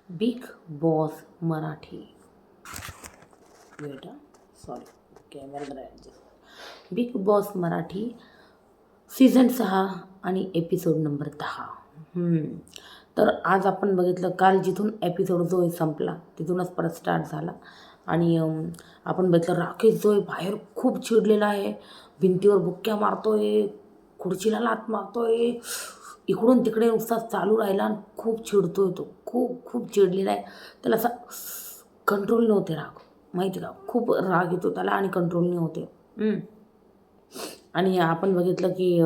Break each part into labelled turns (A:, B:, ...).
A: Big Boss Marathi. Wait sorry, camera जरा adjust. Bigg Boss Marathi season 6 आणि episode number 10. तर आज आपण बघितलं, काल जिथून एपिसोड जो संपला तिथूनच परत स्टार्ट झाला. आणि आपण बघितलं राकेश जो आहे बाहेर खूप चिडलेला आहे, भिंतीवर बुक्क्या मारतोय, खुर्चीला लात मारतोय, इकडून तिकडे नुसता चालू राहिला आणि खूप चिडतोय तो. खूप खूप चिडलेला आहे. त्याला असा कंट्रोल नव्हते राग, माहिती का, खूप राग येतो त्याला आणि कंट्रोल नाही होते. आणि आपण बघितलं की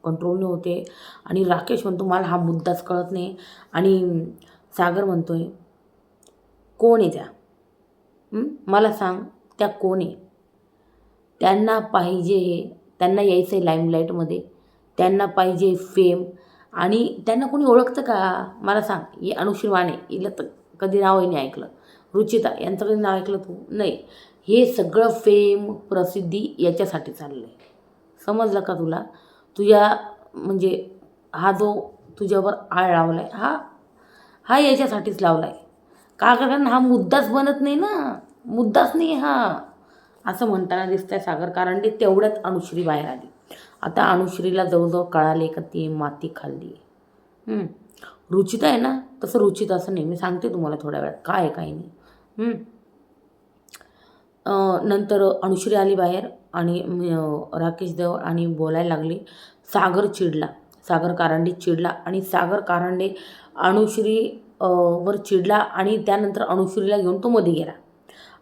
A: कंट्रोल नव्हते आणि राकेश म्हणतो मला हा मुद्दाच कळत नाही. आणि सागर म्हणतोय कोण आहे त्या, मला सांग त्या कोण आहे. त्यांना पाहिजे हे, त्यांना यायचं आहे लाईमलाईटमध्ये, त्यांना पाहिजे फेम. आणि त्यांना कोणी ओळखतं का मला सांग. ही अनुश्री वाणे, हिला तर कधी नावही नाही ऐकलं. रुचिता यांचं कधी नाव ऐकलं तू नाही. हे सगळं फेम प्रसिद्धी याच्यासाठी चाललं आहे, समजलं का तुला. तुझ्या म्हणजे हा जो तुझ्यावर आळ लावला आहे हा हा याच्यासाठीच लावला आहे का, कारण हा मुद्दाच बनत नाही ना, मुद्दाच नाही हा, असं म्हणताना दिसतंय सागर कारंडे. तेवढ्यात अनुश्री बाहेर आली. आता अनुश्रीला जवळजवळ कळाले का ती माती खाल्ली. रुचिता आहे ना, तसं रुचिता असं नाही, मी सांगते तुम्हाला थोड्या वेळात काय आहे काय नाही. नंतर अनुश्री आली बाहेर आणि राकेश देव आणि बोलायला लागली. सागर चिडला, सागर कारंडे चिडला आणि सागर कारंडे अनुश्री वर चिडला आणि त्यानंतर अनुश्रीला घेऊन तो मध्ये गेला.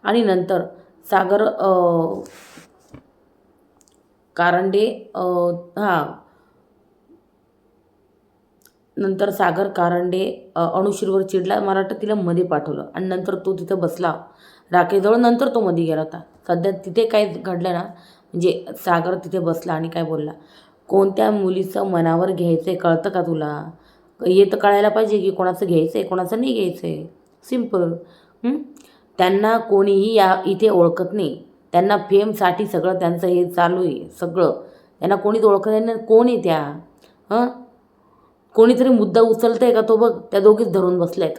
A: आणि नंतर सागर कारंडे नंतर सागर कारंडे अनुश्रीवर चिडला, मला वाटतं तिला मध्ये पाठवलं आणि नंतर तो तिथं बसला राकेशजवळ. नंतर तो मध्ये गेला होता. सध्या तिथे काय घडलं ना, म्हणजे सागर तिथे बसला आणि काय बोलला, कोणत्या मुलीचं मनावर घ्यायचं आहे कळतं का तुला. हे तर कळायला पाहिजे की कोणाचं घ्यायचं आहे कोणाचं नाही घ्यायचं आहे, सिम्पल. त्यांना कोणीही या इथे ओळखत नाही. त्यांना फेमसाठी सगळं त्यांचं हे चालू आहे सगळं. त्यांना कोणीच ओळखत नाही. कोण आहे त्या, कोणीतरी मुद्दा उचलतं आहे का तो बघ, त्या दोघीच धरून बसल्या आहेत,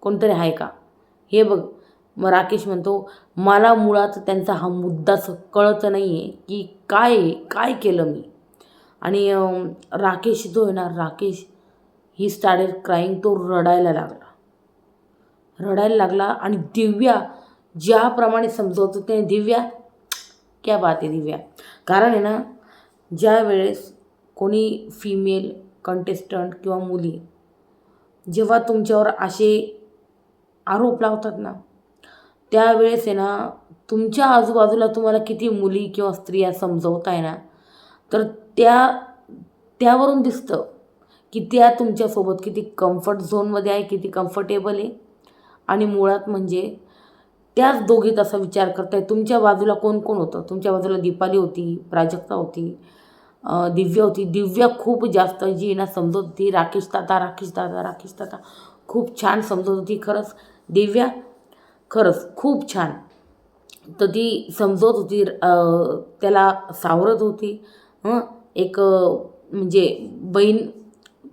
A: कोणतरी आहे का हे बघ. मग राकेश म्हणतो मला मुळात त्यांचा हा मुद्दाच कळत नाही आहे की काय केलं मी. आणि राकेश जो आहे ना, राकेश ही स्टार्टेड क्राईंग, तो रडायला लागला. आणि दिव्या ज्याप्रमाणे समजवत होते, दिव्या क्या बात आहे दिव्या. कारण आहे ना, ज्या वेळेस कोणी फिमेल कंटेस्टंट किंवा मुली जेव्हा तुमच्यावर असे आरोप लावतात ना, त्यावेळेस आहे ना, तुमच्या आजूबाजूला तुम्हाला किती मुली किंवा स्त्रिया समजवत आहे ना, तर त्यावरून दिसतं की त्या तुमच्यासोबत किती कम्फर्ट झोनमध्ये आहे, किती कम्फर्टेबल आहे. आणि मुळात म्हणजे त्याच दोघीत असा विचार करताय. तुमच्या बाजूला कोण कोण होतं, तुमच्या बाजूला दीपाली होती, प्राजक्ता होती, दिव्या होती. दिव्या खूप जास्त जी ना समजत होती, राकेश दादा खूप छान समजत होती. खरंच दिव्या खरंच खूप छान. तर ती समजवत होती, त्याला सावरत होती. एक म्हणजे बहीण,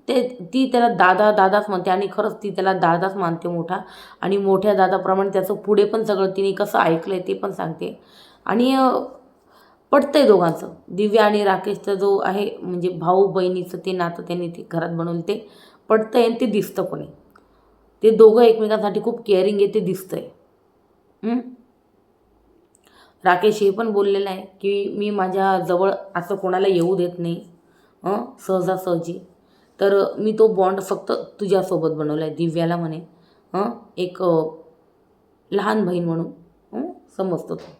A: ती त्याला दादाच म्हणते आणि खरंच ती त्याला दादाच मानते मोठा. आणि मोठ्या दादाप्रमाणे त्याचं पुढे पण सगळं तिने कसं ऐकलं आहे ते पण सांगते. आणि पटतं आहे दोघांचं, दिव्या आणि राकेशचा जो आहे म्हणजे भाऊ बहिणीचं ते नातं त्यांनी ते घरात बनवलं, ते पटतं आहे आणि ते दिसतं पण आहे. ते दोघं एकमेकांसाठी खूप केअरिंग आहे, ते दिसतं आहे. राकेश हे पण बोललेलं आहे की मी माझ्याजवळ असं कोणाला येऊ देत नाही सहजासहजी, तर मी तो बॉन्ड फक्त तुझ्यासोबत बनवला आहे, दिव्याला म्हणे. एक लहान बहीण म्हणून समजतो तो.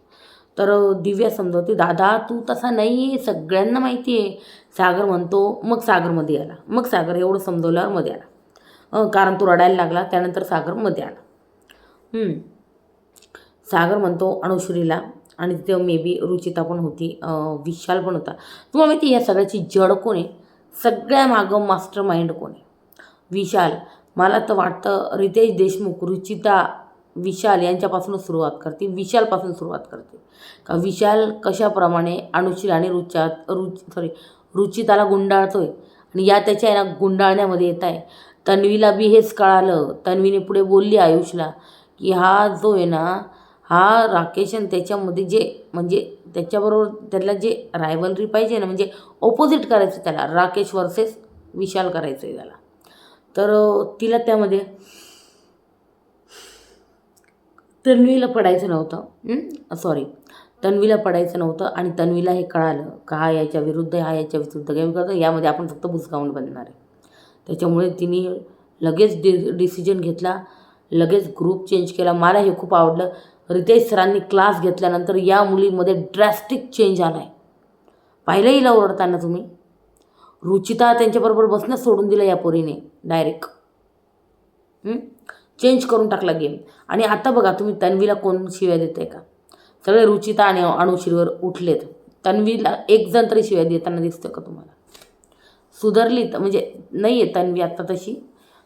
A: तर दिव्या समजवते दादा तू तसा नाही आहे, सगळ्यांना माहिती आहे. सागर म्हणतो, मग सागरमध्ये आला. मग सागर एवढं समजवल्यावर मध्ये आला, कारण तो रडायला लागला. त्यानंतर सागर मध्ये आला. सागर म्हणतो अनुश्रीला, आणि तिथे मे बी रुचिता पण होती, विशाल पण होता. तुम्हाला माहिती या सगळ्याची जड कोण आहे, सगळ्या मागं मास्टर माइंड कोण आहे, विशाल. मला तर वाटतं रितेश देशमुख रुचिता विशाल यांच्यापासूनच सुरुवात करते, विशालपासून सुरुवात करते. का विशाल कशाप्रमाणे अनुश्री आणि रुचिताला गुंडाळतो आहे आणि या त्याच्या ना गुंडाळण्यामध्ये येत आहे. तन्वीला बी हेच कळालं. तन्वीने पुढे बोलली आयुषला की हा जो आहे ना, हा राकेश आणि त्याच्यामध्ये जे म्हणजे त्याच्याबरोबर त्याला जे रायव्हलरी पाहिजे ना, म्हणजे ऑपोजिट करायचं त्याला, राकेश वर्सेस विशाल करायचं आहे त्याला. तर तिला त्यामध्ये तन्वीला पडायचं नव्हतं. सॉरी, तन्वीला पडायचं नव्हतं आणि तन्वीला हे कळालं का हा याच्या विरुद्ध आहे, हा याच्या विरुद्ध गेम करतो, यामध्ये आपण फक्त बुजगावून बनणार आहे. त्याच्यामुळे तिने लगेच डिसिजन घेतला, लगेच ग्रुप चेंज केला. मला हे खूप आवडलं. रितेश सरांनी क्लास घेतल्यानंतर या मुलीमध्ये ड्रॅस्टिक चेंज आला आहे. पाहिलं हिला ओरडताना तुम्ही? रुचिता त्यांच्याबरोबर बसणं सोडून दिलं या पोरीने डायरेक्ट. चेंज करून टाकला गेम. आणि आता बघा तुम्ही, तन्वीला कोण शिव्या देत आहे का? सगळे रुचिता आणि अनुश्रीवर उठलेत. तन्वीला एक जण तरी शिव्या देताना दिसतं का तुम्हाला? सुधारली तर म्हणजे नाही आहे तन्वी आत्ता तशी.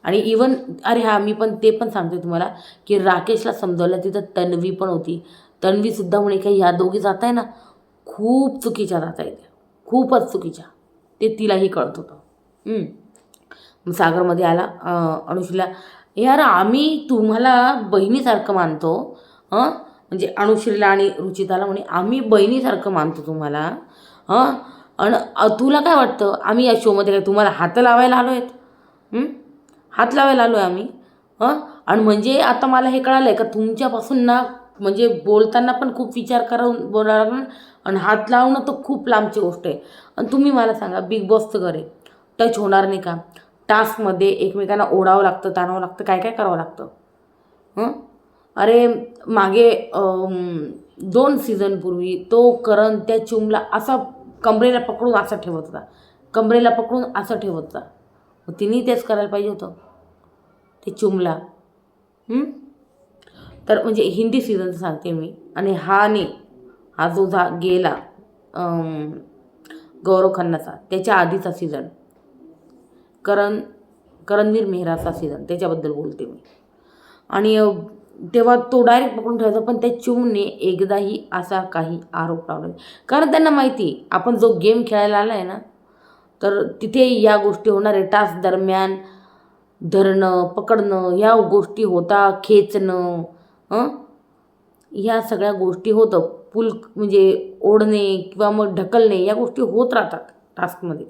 A: आणि इवन अरे हां, मी पण ते पण सांगते तुम्हाला की राकेशला समजावलं तिथं तन्वी पण होती. तन्वीसुद्धा म्हणे काही ह्या दोघी जात आहे ना, खूप चुकीच्या जात आहेत, खूपच चुकीच्या. ते तिलाही कळत होतं. मग सागरमध्ये आला अनुश्रीला, यार आम्ही तुम्हाला बहिणीसारखं मानतो. म्हणजे अनुश्रीला आणि रुचिताला म्हणे आम्ही बहिणीसारखं मानतो तुम्हाला. आणि तुला काय वाटतं आम्ही या शोमध्ये काय तुम्हाला हात लावायला आलो आहेत? हात लावायला आलो आहे आम्ही? आणि म्हणजे आता मला हे कळालं आहे का तुमच्यापासून ना, म्हणजे बोलताना पण खूप विचार करून बोलायला लागणार आणि हात लावणं तर खूप लांबची गोष्ट आहे. आणि तुम्ही मला सांगा, बिग बॉसचं घर आहे, टच होणार नाही का? टास्कमध्ये एकमेकांना ओढावं लागतं, ताणावं लागतं, काय काय करावं लागतं. अरे मागे 2 सीझनपूर्वी तो करण त्या चुमला असा कमरेला पकडून असा ठेवत होता, कमरेला पकडून असं ठेवत होता. मग तिने तेच करायला पाहिजे होतं ते चुमला. तर म्हणजे हिंदी सीझनचं सांगते मी. आणि हा जो गेला गौरव खन्नाचा, त्याच्या आधीचा सीझन, करणवीर मेहराचा सीझन, त्याच्याबद्दल बोलते मी. आणि तेव्हा तो डायरेक्ट पकडून ठेवायचा, पण त्या चुमने एकदाही असा काही आरोप लावला नाही. कारण त्यांना माहिती आपण जो गेम खेळायला आला आहे ना, तर तिथे या गोष्टी होणार आहे. टास्क दरम्यान धरणं, पकडणं, ह्या गोष्टी होता, खेचणं, ह्या सगळ्या गोष्टी होतं. म्हणजे ओढणे किंवा मग ढकलणे, या गोष्टी होत राहतात टास्कमध्ये.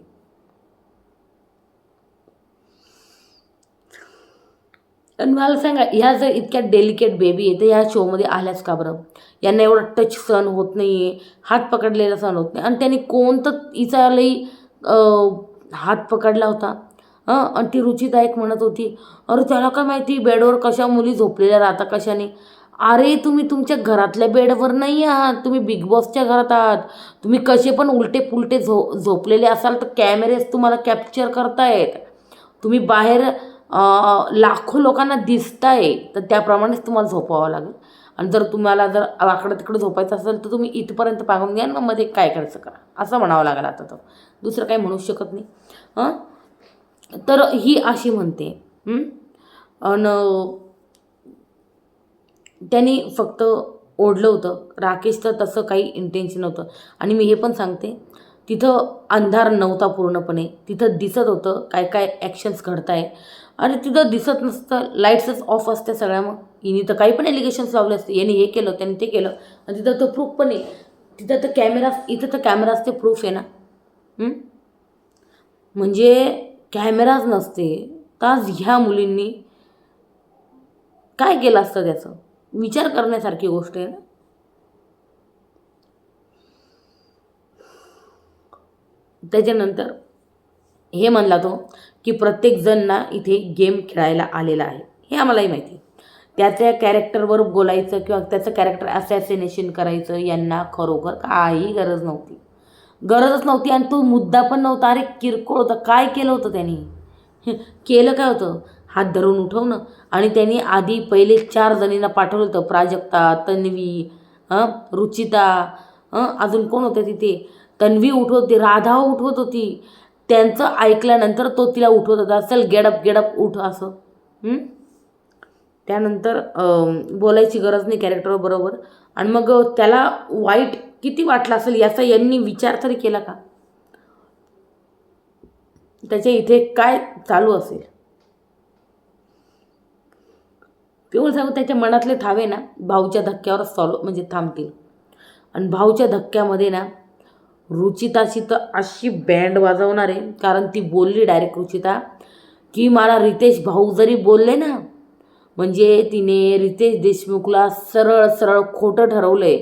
A: आणि मला सांगा, ह्या जर इतक्या डेलिकेट बेबी आहे तर ह्या शोमध्ये आल्याच का बरं? यांना एवढा टच सहन होत नाही आहे, हात पकडलेला सहन होत नाही. आणि त्यांनी कोणतं हिचा लई हात पकडला होता. आणि ती रुचिता एक म्हणत होती, अरे त्याला काय माहिती बेडवर कशा मुली झोपलेल्या राहतात कशाने. अरे तुम्ही तुमच्या घरातल्या बेडवर नाही आहात, तुम्ही बिग बॉसच्या घरात आहात. तुम्ही कसे पण उलटे पुलटे झोपलेले असाल तर कॅमेरेज तुम्हाला कॅप्चर करतायत. तुम्ही बाहेर लाखो लोकांना दिसताय, तर त्याप्रमाणेच तुम्हाला झोपावं लागेल. आणि जर तुम्हाला जर वाकडं तिकडं झोपायचं असेल तर तुम्ही इथपर्यंत पांगून घ्या ना, मध्ये काय करायचं करा, असं म्हणावं लागेल आता. तर दुसरं काही म्हणू शकत नाही. तर ही अशी म्हणते. आणि त्यांनी फक्त ओढलं होतं. राकेशचं तसं काही इंटेन्शन नव्हतं. आणि मी हे पण सांगते, तिथं अंधार नव्हता पूर्णपणे, तिथं दिसत होतं काय काय ॲक्शन्स घडत आहे. आणि तिथं दिसत नसतं, लाईट्सच ऑफ असते सगळ्या. मग हिने तर काही पण एलिगेशन्स लावले असते, याने हे केलं त्याने ते केलं. आणि तिथं तर प्रूफ पण आहे, तिथं तर कॅमेराज, इथं तर कॅमेराज ते प्रूफ आहे ना. म्हणजे कॅमेराज नसते तर आज ह्या मुलींनी काय केलं असतं, त्याचं विचार करण्यासारखी गोष्ट आहे ना. त्याच्यानंतर हे म्हणला तो की प्रत्येकजण ना इथे गेम खेळायला आलेला आहे, हे आम्हालाही माहिती. त्याच्या कॅरेक्टरवर बोलायचं किंवा त्याचं कॅरेक्टर असॅसिनेशन करायचं यांना खरोखर काही गरजच नव्हती. आणि तो मुद्दा पण नव्हता. अरे किरकोळ होता. काय केलं होतं त्यांनी? केलं काय होतं? हात धरून उठवणं. आणि त्यांनी आधी पहिले 4 जणींना पाठवलं होतं, प्राजक्ता, तन्वी, रुचिता, अजून कोण होतं तिथे, तन्वी उठवत होती, राधा उठवत होती. त्यांचं ऐकल्यानंतर तो तिला उठवत होता, चल गेडअप उठ असं. त्यानंतर बोलायची गरज नाही कॅरेक्टर बरोबर. आणि मग त्याला वाईट किती वाटलं असेल याचा यांनी विचार तरी केला का? त्याच्या इथे काय चालू असेल? पिवळ सांगू त्याच्या मनातले थावे ना भाऊच्या धक्क्यावर म्हणजे थांबतील. आणि भाऊच्या धक्क्यामध्ये ना रुचिताची तर अशी बँड वाजवणार आहे, कारण ती बोलली डायरेक्ट रुचिता की मला रितेश भाऊ जरी बोलले ना, म्हणजे तिने रितेश देशमुखला सरळ सरळ खोटं ठरवलं आहे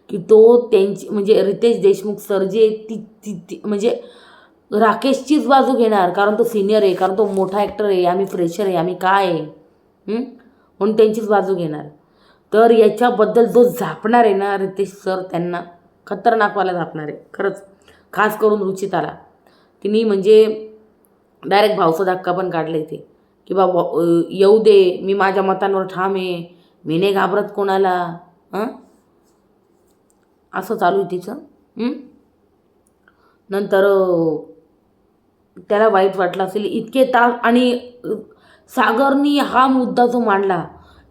A: की तो त्यांची म्हणजे रितेश देशमुख सर जे ती ती ती म्हणजे राकेशचीच बाजू घेणार, कारण तो सिनियर आहे, कारण तो मोठा ॲक्टर आहे, आम्ही फ्रेशर आहे, आम्ही काय आहे म्हणून त्यांचीच बाजू घेणार. तर याच्याबद्दल जो झापणार आहे ना रितेश सर, त्यांना खतरनाकवाला झापणार आहे खरंच. खास करून रुचिताला तिने म्हणजे डायरेक्ट भावचा धक्का पण काढला इथे की बाबा येऊ दे, मी माझ्या मतांवर ठाम आहे, मी नाही घाबरत कोणाला. असं चालू आहे तिचं. नंतर त्याला वाईट वाटलं असेल इतके तास. आणि सागरनी हा मुद्दा जो मांडला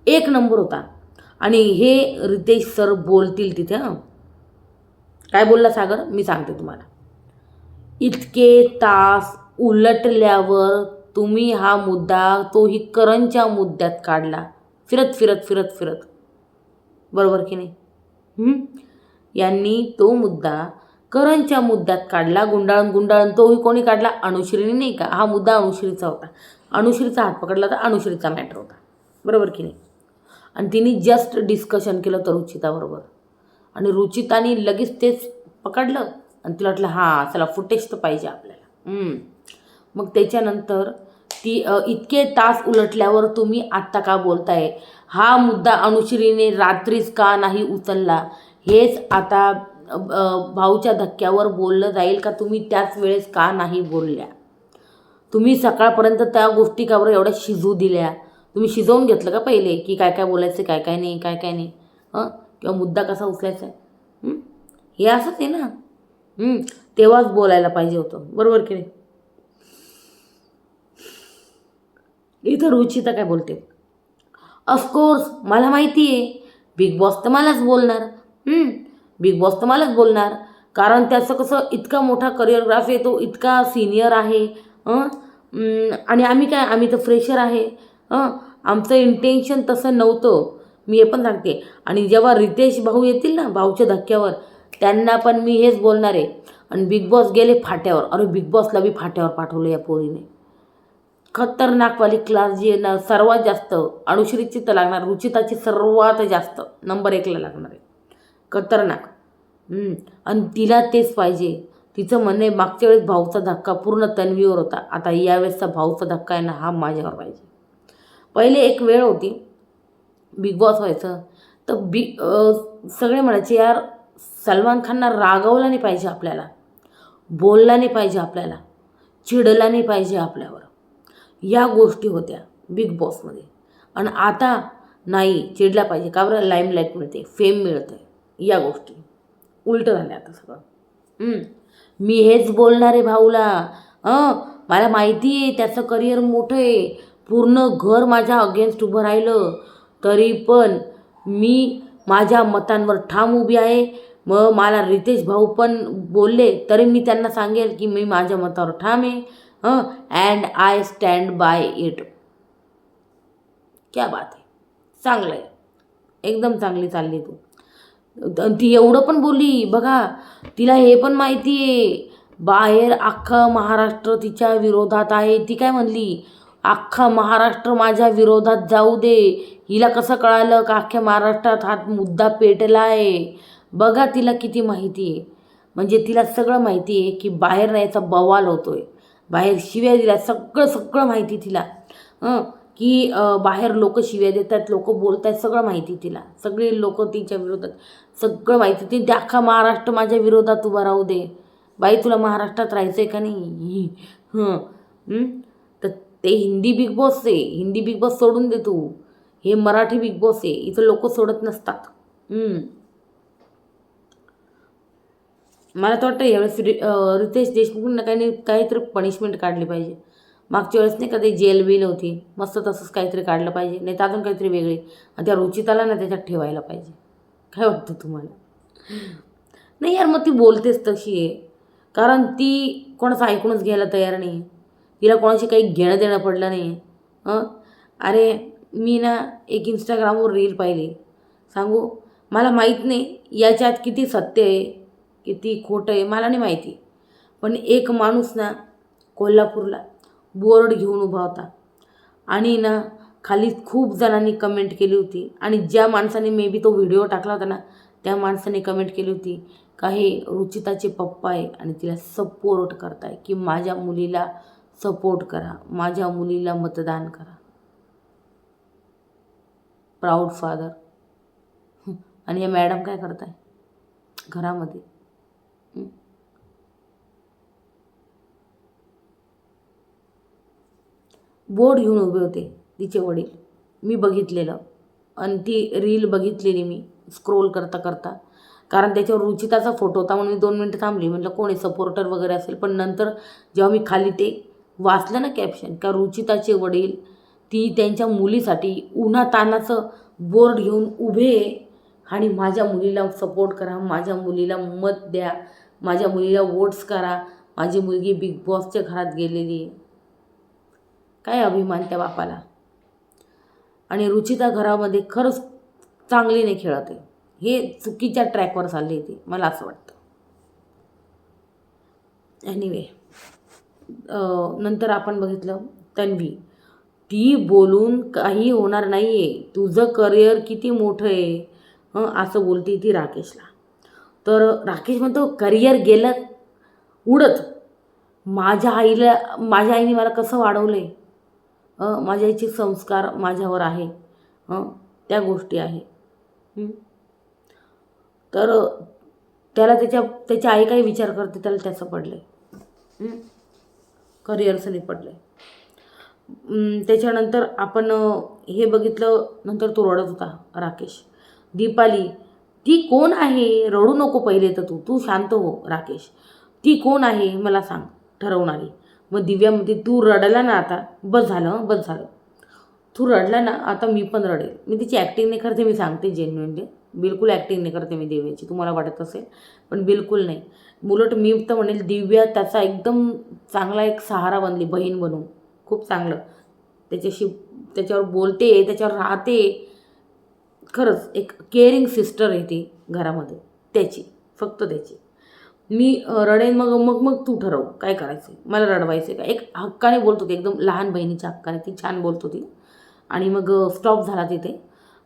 A: एक नंबर होता. आणि हे रितेश सर बोलतील तिथे. काय बोलला सागर मी सांगते तुम्हाला. इतके तास उलटल्यावर तुम्ही हा मुद्दा तोही करणच्या मुद्द्यात काढला, फिरत फिरत फिरत फिरत, बरोबर की नाही. यांनी तो मुद्दा करणच्या मुद्द्यात काढला, गुंडाळून गुंडाळून. तोही कोणी काढला? अनुश्रीने नाही का. हा मुद्दा अनुश्रीचा होता, अनुश्रीचा हात पकडला तर अनुश्रीचा मॅटर होता, बरोबर की नाही. आणि तिने जस्ट डिस्कशन केलं तर रुचिताबरोबर, आणि रुचिताने लगेच तेच पकडलं आणि तिला वाटलं हां चला फुटेज तर पाहिजे आपल्याला. मग त्याच्यानंतर ती इतके तास उलटल्यावर तुम्ही आत्ता का बोलताय, हा मुद्दा अनुश्रीने रात्रीच का नाही उचलला, हेच आता भाऊच्या धक्क्यावर बोललं जाईल का तुम्ही त्याच वेळेस का नाही बोलल्या. तुम्ही सकाळपर्यंत त्या गोष्टी का बरं एवढ्या शिजू दिल्या. तुम्ही शिजवून घेतलं का पहिले की काय काय बोलायचं, काय काय नाही, काय काय नाही, किंवा मुद्दा कसा उचलायचा आहे. हे असंच आहे ना. तेव्हाच बोलायला पाहिजे होतं, बरोबर की नाही. इथं रुचिता काय बोलते, ऑफकोर्स मला माहिती आहे बिग बॉस तर मलाच बोलणार. बिग बॉस तर मलाच बोलणार, कारण त्याचं कसं इतका मोठा करिअरग्राफ आहे, तो इतका सिनियर आहे. आणि आम्ही काय, आम्ही तर फ्रेशर आहे. आमचं इंटेन्शन तसं नव्हतं, मी हे पण सांगते. आणि जेव्हा रितेश भाऊ येतील ना भाऊच्या धक्क्यावर, त्यांना पण मी हेच बोलणार आहे. आणि बिग बॉस गेले फाट्यावर. अरे बिग बॉसला बी फाट्यावर पाठवलं या पोरीने. खतरनाकवाली क्लास जी आहे ना, सर्वात जास्त अनुश्रीची तर लागणार, रुचिताची सर्वात जास्त नंबर 1ला लागणार आहे. खतरनाक. आणि तिला तेच पाहिजे. तिचं म्हणणं आहे मागच्या वेळेस भाऊचा धक्का पूर्ण तन्वीवर होता, आता यावेळेसचा भाऊचा धक्का आहे ना हा माझ्यावर पाहिजे. पहिले एक वेळ होती बिग बॉस व्हायचं तर सगळे म्हणायचे यार सलमान खानना रागवला नाही पाहिजे आपल्याला, बोलला नाही पाहिजे आपल्याला, चिडला नाही पाहिजे आपल्यावर. या गोष्टी होत्या बिग बॉसमध्ये. आणि आता नाही चिडला पाहिजे, का बरं, लाईमलाईट मिळते, फेम मिळतं, या गोष्टी उलटं झालं आता सगळं. मी हेच बोलणार आहे भाऊला. मला माहिती आहे त्याचं करिअर मोठं आहे, पूर्ण घर माझ्या अगेन्स्ट उभं राहिलं तरी पण मी माझ्या मतांवर ठाम उभी आहे. मग मला रितेश भाऊ पण बोलले तरी मी त्यांना सांगेल की मी माझ्या मतावर ठाम आहे, and I stand by it. क्या बात आहे, चांगलं आहे, एकदम चांगली चालली तू. ती एवढं पण बोलली बघा, तिला हे पण माहिती आहे बाहेर अख्खा महाराष्ट्र तिच्या विरोधात आहे. ती काय म्हणली, अख्खा महाराष्ट्र माझ्या विरोधात जाऊ दे. हिला कसं कळालं का अख्ख्या महाराष्ट्रात हा मुद्दा पेटला आहे. बघा तिला किती माहिती आहे, म्हणजे तिला सगळं माहिती आहे की बाहेर याचा बवाल होतो आहे, बाहेर शिव्या दिल्या, सगळं सगळं माहिती तिला. की बाहेर लोक शिव्या देतात, लोक बोलत आहेत, सगळं माहिती तिला. सगळे लोक तिच्या विरोधात, सगळं माहिती. ती अख्खा महाराष्ट्र माझ्या विरोधात उभा राहू दे. बाई तुला महाराष्ट्रात राहायचं आहे का नाही. तर ते हिंदी बिग बॉस आहे, हिंदी बिग बॉस सोडून दे तू, हे मराठी बिग बॉस आहे, इथं लोक सोडत नसतात. मला तर वाटतं यावेळेस रितेश देशमुखनं काहीतरी पनिशमेंट काढली पाहिजे. मागच्या वेळेस नाही का ते जेल बिल होती, मस्त तसंच काहीतरी काढलं पाहिजे, नाही तर अजून काहीतरी वेगळी. आणि त्या रुचिताला ना त्याच्यात ठेवायला पाहिजे. काय वाटतं तुम्हाला. नाही यार मग ती बोलतेच तशी आहे, कारण ती कोणाचं ऐकूनच घ्यायला तयार नाही, तिला कोणाशी काही घेणं देणं पडलं नाही. अरे मी ना एक इंस्टाग्रामवर रील पाहिली, सांगू मला माहीत नाही याच्यात किती सत्य आहे किती खोटं आहे मला नाही माहिती, पण एक माणूस ना कोल्हापूरला बोर्ड घेऊन उभा होता आणि ना खाली खूप जणांनी कमेंट केली होती आणि ज्या माणसाने मे बी तो व्हिडिओ टाकला होता ना त्या माणसाने कमेंट केली होती का हे रुचिताचे पप्पा आहे आणि तिला सपोर्ट करताय की माझ्या मुलीला सपोर्ट करा, माझ्या मुलीला मतदान करा. Proud father. आणि या मॅडम काय करताय घरामध्ये? बोर्ड घेऊन उभे होते तिचे वडील, मी बघितलेलं आणि ती रील बघितलेली मी स्क्रोल करता करता, कारण त्याच्यावर रुचिताचा फोटो होता म्हणून मी 2 मिनटं थांबली, म्हटलं कोणी सपोर्टर वगैरे असेल. पण नंतर जेव्हा मी खाली ते वाचलं ना कॅप्शन का रुचिताचे वडील ती त्यांच्या मुलीसाठी उन्हातान्हाचं बोर्ड घेऊन उभे आणि माझ्या मुलीला सपोर्ट करा, माझ्या मुलीला मत द्या, माझ्या मुलीला वोट्स करा, माझी मुलगी बिग बॉसच्या घरात गेलेली आहे. काय अभिमान त्या बापाला. आणि रुचिता घरामध्ये खरंच चांगली नाही खेळत आहे, हे चुकीच्या ट्रॅकवर चालली होती मला असं वाटतं. एनिवे नंतर आपण बघितलं तन्वी, ती बोलून काही होणार नाही आहे, तुझं करिअर किती मोठं आहे असं बोलते ती राकेशला. तर राकेश म्हणतो करिअर गेलं उडत, माझ्या आईने मला कसं वाढवलं आहे, माझ्या आईचे संस्कार माझ्यावर आहे, त्या गोष्टी आहे. तर त्याला त्याची आई काही विचार करते त्याला त्याचं पडलं आहे, करिअरचं नाही पडलं आहे. त्याच्यानंतर आपण हे बघितलं, नंतर तो रडत होता राकेश. दीपाली, ती कोण आहे? रडू नको पहिले तर तू शांत हो राकेश. ती कोण आहे मला सांग ठरवणारी. मग दिव्या म्हणते तू रडला ना आता, बस झालं, तू रडला ना आता मी पण रडेल. मी तिची ॲक्टिंग नाही करते, मी सांगते जेन्युइनली, बिलकुल ॲक्टिंग नाही करते मी दिव्याची, तुम्हाला वाटत असेल पण बिलकुल नाही. उलट मी तर म्हणेल दिव्या त्याचा एकदम चांगला एक सहारा बनली, बहीण बनून खूप चांगलं त्याच्यावर बोलते, त्याच्यावर राहते. खरंच एक केअरिंग सिस्टर आहे ती घरामध्ये, फक्त त्याची. मी रडेन मग तू ठरव काय करायचं, मला रडवायचं का. एक हक्काने बोलत होती, एकदम लहान बहिणीच्या हक्काने ती छान बोलत होती. आणि मग स्टॉप झाला तिथे.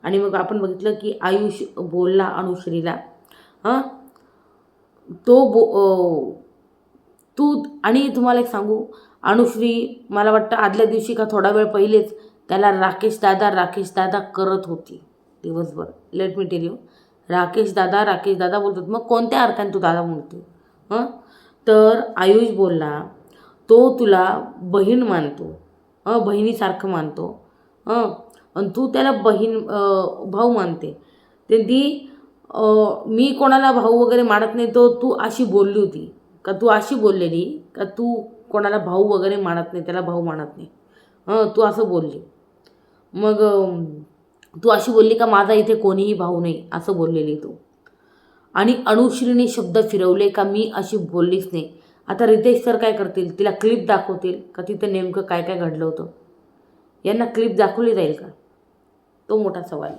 A: आणि मग आपण बघितलं की आयुष बोलला अनुश्रीला, तू आणि तुम्हाला एक सांगू, अनुश्री मला वाटतं आदल्या दिवशी का थोडा वेळ पहिलेच त्याला राकेश दादा करत होती दिवसभर. Let me tell you, Rakesh दादा बोलतात. मग कोणत्या अर्थाने तू दादा म्हणते? तर आयुष बोलला तो तुला बहीण मानतो, बहिणीसारखं मानतो, आणि तू त्याला भाऊ मानते. ते मी कोणाला भाऊ वगैरे मानत नाही, तू अशी बोलली होती का, तू अशी बोललेली का तू कोणाला भाऊ वगैरे मानत नाही, त्याला भाऊ मानत नाही, तू असं बोलली. मग तू अशी बोलली का माझा इथे कोणीही भाऊ नाही असं बोललेली तू. आणि अनुश्रीने शब्द फिरवले का मी अशी बोललीच नाही. आता रितेश सर काय करतील, तिला क्लिप दाखवतील का तिथं नेमकं काय काय घडलं होतं. यांना क्लिप दाखवली जाईल का, तो मोठा सवाल.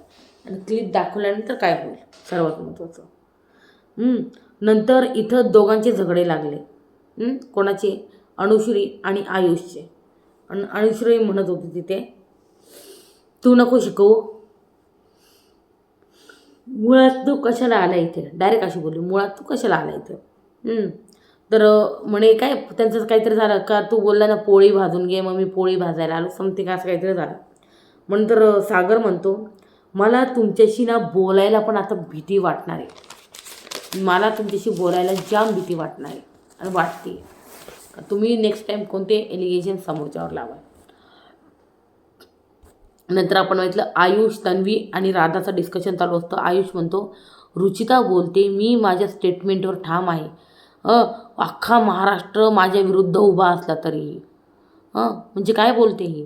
A: आणि क्लिप दाखवल्यानंतर काय होईल सर्वात महत्त्वाचं. नंतर इथं दोघांचे झगडे लागले, कोणाचे, अनुश्री आणि आयुषचे. आणि अनुश्री म्हणत होती तिथे तू नको शिकवू, मुळात तू कशाला आला इथे, डायरेक्ट अशी बोलली, मुळात तू कशाला आला इथे. तर म्हणे काय त्यांचं काहीतरी झालं का, तू बोलला ना पोळी भाजून घे, मग मी पोळी भाजायला आलो, समथिंग असं काहीतरी झालं. नंतर सागर म्हणतो मला तुमच्याशी ना बोलायला पण आता भीती वाटणार आहे, मला तुमच्याशी बोलायला जाम भीती वाटणार आहे आणि वाटते. तुम्ही नेक्स्ट टाईम कोणते एलिगेशन समोरच्यावर लावा. नंतर आपण म्हटलं आयुष, तन्वी आणि राधाचं डिस्कशन चालू असतं. आयुष म्हणतो रुचिता बोलते मी माझ्या स्टेटमेंटवर ठाम आहे, अख्खा महाराष्ट्र माझ्या विरुद्ध उभा असला तरी. म्हणजे काय बोलते ही.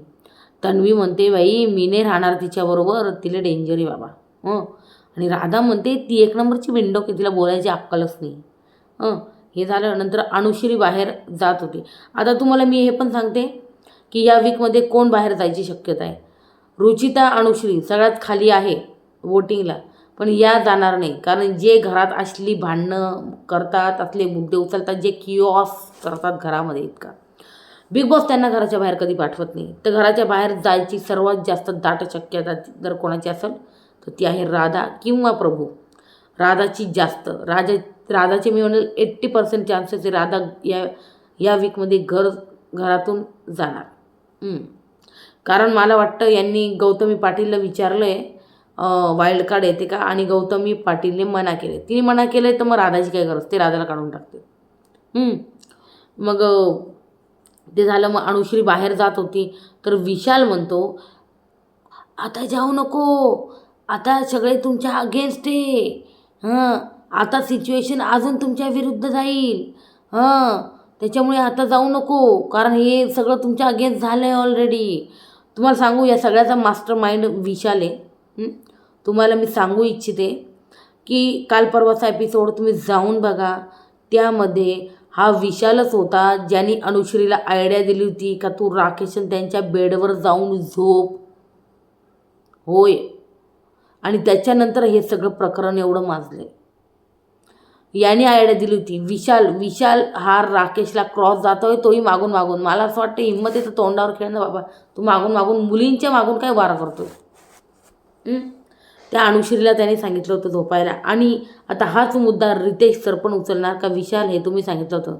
A: तन्वी म्हणते बाई मी नाही राहणार तिच्याबरोबर, तिला डेंजर आहे बाबा. आणि राधा म्हणते ती एक नंबरची विंडो की तिला बोलायची अक्कलच नाही. हे झालं. नंतर अनुश्री बाहेर जात होती. आता तुम्हाला मी हे पण सांगते की या वीकमध्ये कोण बाहेर जायची शक्यता आहे. रुचिता अनुश्री सगळ्यात खाली आहे वोटिंगला, पण या जाणार नाही. कारण जे घरात असली भांडणं करतात, असले मुद्दे उचलतात, जे किओस करतात घरामध्ये इतका, बिग बॉस त्यांना घराच्या बाहेर कधी पाठवत नाही. तर घराच्या बाहेर जायची सर्वात जास्त दाट शक्यता जर कोणाची असेल तर ती आहे राधा किंवा प्रभू. राधाची जास्त, राधाचे मी म्हणेल 80% चान्सेस आहे राधा या वीकमध्ये घरातून जाणार. कारण मला वाटतं यांनी गौतमी पाटीलला विचारलं आहे वाईल्ड कार्ड येते का, आणि गौतमी पाटीलने मना केले. तिने मना केलं तर मग राधाची काय गरज, ते राधाला काढून टाकते. मग ते झालं. मग अनुश्री बाहेर जात होती तर विशाल म्हणतो आता जाऊ नको, आता सगळे तुमच्या अगेन्स्ट आहे, आता सिच्युएशन अजून तुमच्या विरुद्ध जाईल, त्याच्यामुळे आता जाऊ नको, कारण हे सगळं तुमच्या अगेन्स्ट झालं आहे ऑलरेडी. तुम्हाला सांगू या सगळ्याचा मास्टर माइंड विशाल आहे. तुम्हाला मी सांगू इच्छिते की काल परवाचा एपिसोड तुम्ही जाऊन बघा, त्यामध्ये हा विशालच होता ज्यांनी अनुश्रीला आयडिया दिली होती का तू राकेशन त्यांच्या बेडवर जाऊन झोप, होय, आणि त्याच्यानंतर हे सगळं प्रकरण एवढं माजले. याने आयडिया दिली होती. विशाल हा राकेशला क्रॉस जातोय, तोही मागून मागून. मला असं वाटतं हिंमत येतं तोंडावर खेळणं बाबा, तू मागून मागून मुलींच्या मागून काय वारा करतोय. त्या अनुश्रीला त्याने सांगितलं होतं झोपायला. आणि आता हाच मुद्दा रितेश सर पण उचलणार का विशाल हे तुम्ही सांगितलं होतं,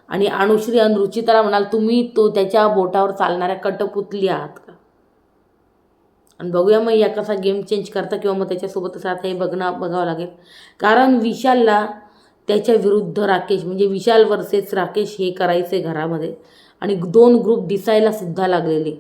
A: आणि अनुश्री आणि रुचिताला म्हणाल तुम्ही त्याच्या बोटावर चालणाऱ्या कटपुतली आहात का. आणि बघूया मग या कसा गेम चेंज करता किंवा मग त्याच्यासोबतच आता हे बघावं लागेल. कारण विशालला त्याच्या विरुद्ध राकेश, म्हणजे विशाल वर्सेस राकेश हे करायचे घरामध्ये, आणि 2 ग्रुप दिसायला सुद्धा लागलेले.